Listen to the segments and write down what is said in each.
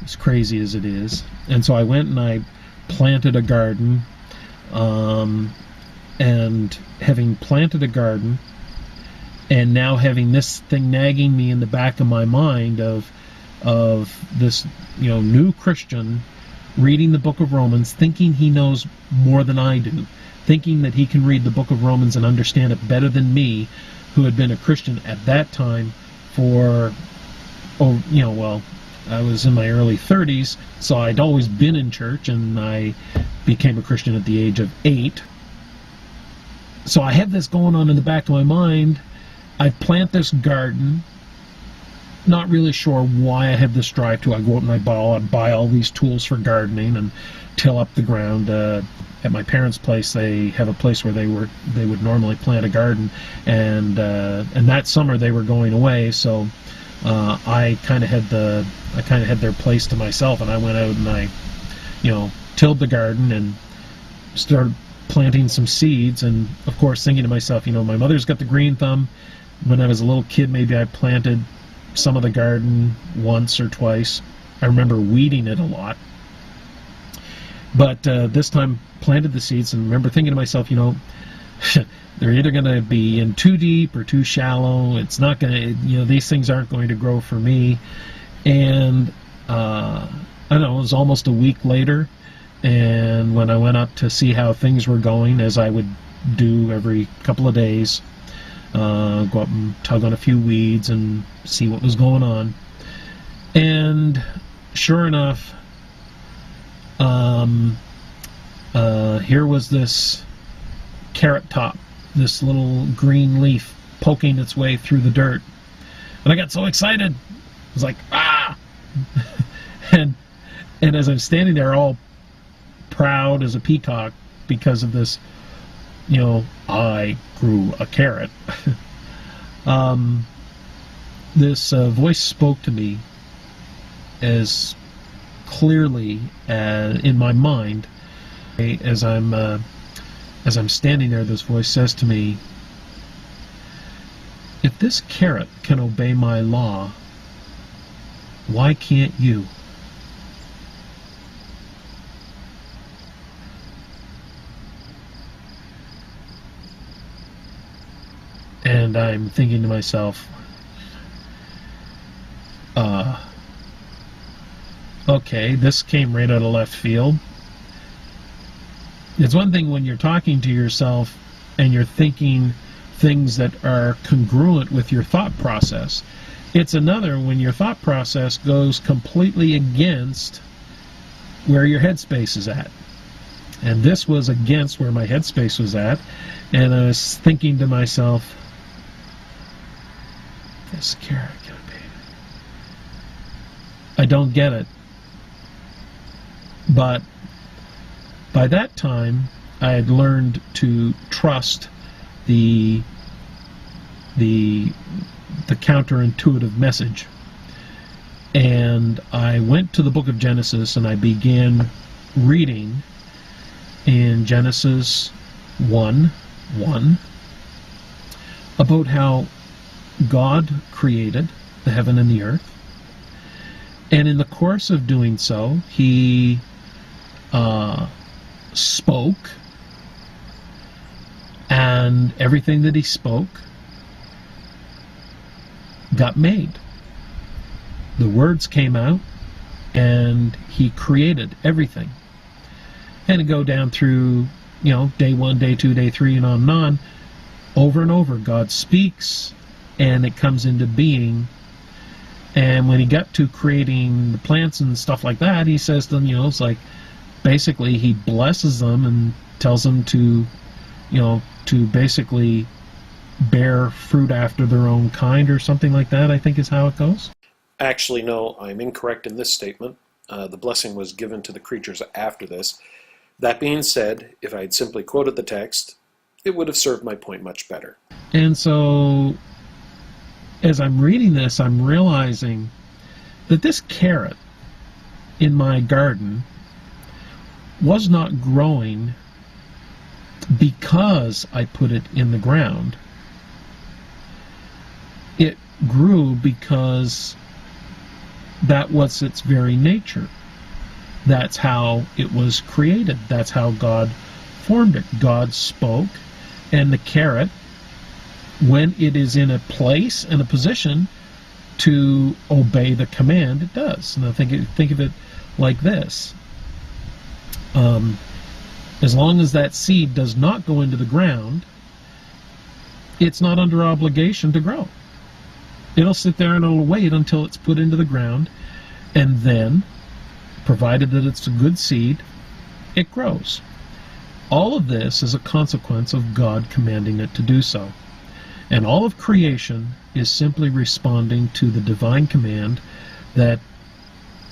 as crazy as it is. And so I went and I planted a garden, and having planted a garden, and now having this thing nagging me in the back of my mind of this, new Christian reading the book of Romans, thinking he knows more than I do, thinking that he can read the book of Romans and understand it better than me, who had been a Christian at that time for, I was in my early 30s, so I'd always been in church, and I became a Christian at the age of 8. So I had this going on in the back of my mind. I plant this garden, not really sure why I have this drive to. I go out and I buy all these tools for gardening and till up the ground. At my parents' place, they have a place where they would normally plant a garden, and that summer they were going away, so I kind of had their place to myself, and I went out and I, tilled the garden and started planting some seeds, and of course thinking to myself, my mother's got the green thumb. When I was a little kid, maybe I planted some of the garden once or twice. I remember weeding it a lot. But this time planted the seeds, and remember thinking to myself, they're either going to be in too deep or too shallow. It's not going to, these things aren't going to grow for me. And I don't know, it was almost a week later, and when I went up to see how things were going, as I would do every couple of days, go up and tug on a few weeds and see what was going on. And sure enough, here was this carrot top, this little green leaf poking its way through the dirt. And I got so excited. I was like, ah! and as I'm standing there all proud as a peacock because of this, I grew a carrot. This voice spoke to me as clearly in my mind as I'm standing there. This voice says to me, if this carrot can obey my law, why can't you? And I'm thinking to myself, okay, this came right out of left field. It's one thing when you're talking to yourself and you're thinking things that are congruent with your thought process. It's another when your thought process goes completely against where your headspace is at. And this was against where my headspace was at, and I was thinking to myself, this carrot can be. I don't get it. But by that time, I had learned to trust the counterintuitive message. And I went to the book of Genesis and I began reading in Genesis 1:1 about how God created the heaven and the earth. And in the course of doing so, he spoke, and everything that he spoke got made. The words came out, and he created everything. And to go down through, day 1, day 2, day 3, and on, over and over, God speaks, and it comes into being. And when he got to creating the plants and stuff like that, he says to them, it's like, basically he blesses them and tells them to, to basically bear fruit after their own kind or something like that, I think is how it goes. Actually, no, I'm incorrect in this statement. The blessing was given to the creatures after this. That being said, if I had simply quoted the text, it would have served my point much better. And so, as I'm reading this, I'm realizing that this carrot in my garden was not growing because I put it in the ground. It grew because That was its very nature. That's how it was created. That's how God formed it. God spoke, and the carrot, when it is in a place and a position to obey the command, it does. Now think of it like this. As long as that seed does not go into the ground, it's not under obligation to grow. It'll sit there and it'll wait until it's put into the ground, and then, provided that it's a good seed, it grows. All of this is a consequence of God commanding it to do so. And all of creation is simply responding to the divine command that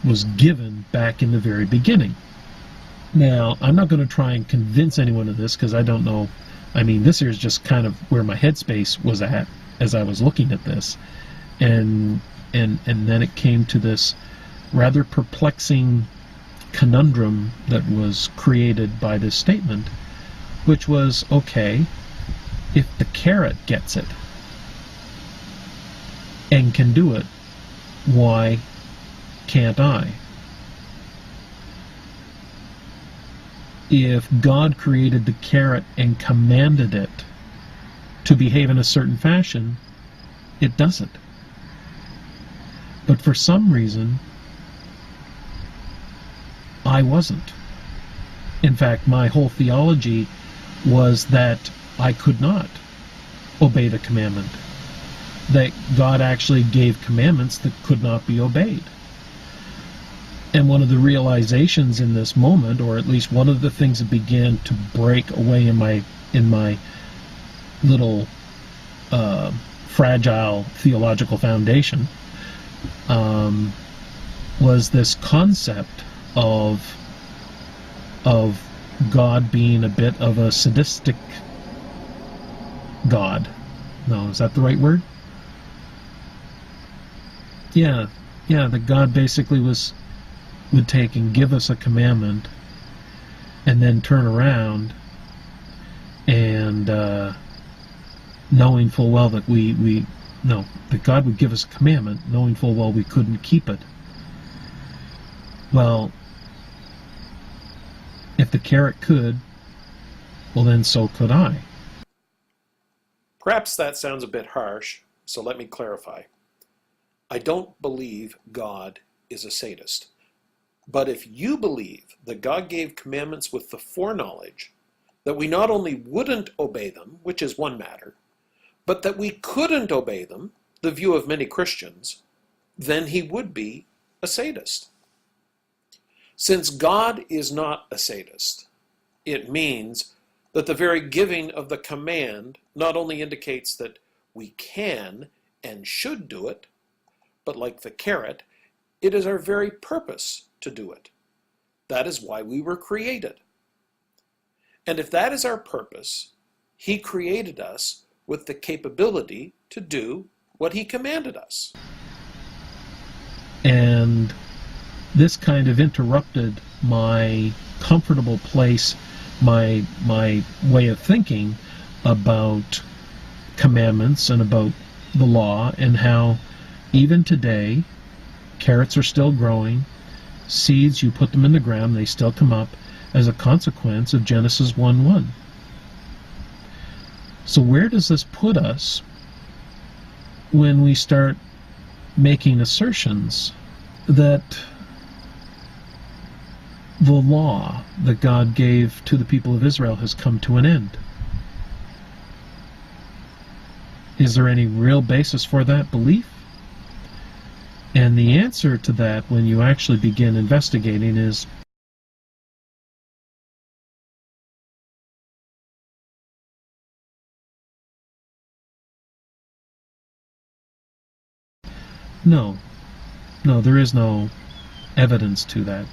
was given back in the very beginning. Now, I'm not going to try and convince anyone of this, because I don't know. I mean, this here is just kind of where my headspace was at as I was looking at this. And then it came to this rather perplexing conundrum that was created by this statement, which was, okay, if the carrot gets it and can do it, why can't I? If God created the carrot and commanded it to behave in a certain fashion, it doesn't. But for some reason, I wasn't. In fact, my whole theology was that I could not obey the commandment. That God actually gave commandments that could not be obeyed. And one of the realizations in this moment, or at least one of the things that began to break away in my little fragile theological foundation, was this concept of God being a bit of a sadistic God. No, is that the right word? Yeah, that God basically would take and give us a commandment and then turn around and knowing full well that that God would give us a commandment knowing full well we couldn't keep it. Well, if the carrot could, well then so could I. Perhaps that sounds a bit harsh, so let me clarify. I don't believe God is a sadist. But if you believe that God gave commandments with the foreknowledge that we not only wouldn't obey them, which is one matter, but that we couldn't obey them, the view of many Christians, then he would be a sadist. Since God is not a sadist, it means that the very giving of the command not only indicates that we can and should do it, but like the carrot, it is our very purpose to do it. That is why we were created. And if that is our purpose, he created us with the capability to do what he commanded us. And this kind of interrupted my comfortable place, my way of thinking about commandments and about the law, and how even today carrots are still growing. Seeds, you put them in the ground, they still come up as a consequence of Genesis 1:1. So where does this put us when we start making assertions that the law that God gave to the people of Israel has come to an end? Is there any real basis for that belief? And the answer to that, when you actually begin investigating, is no. No, there is no evidence to that.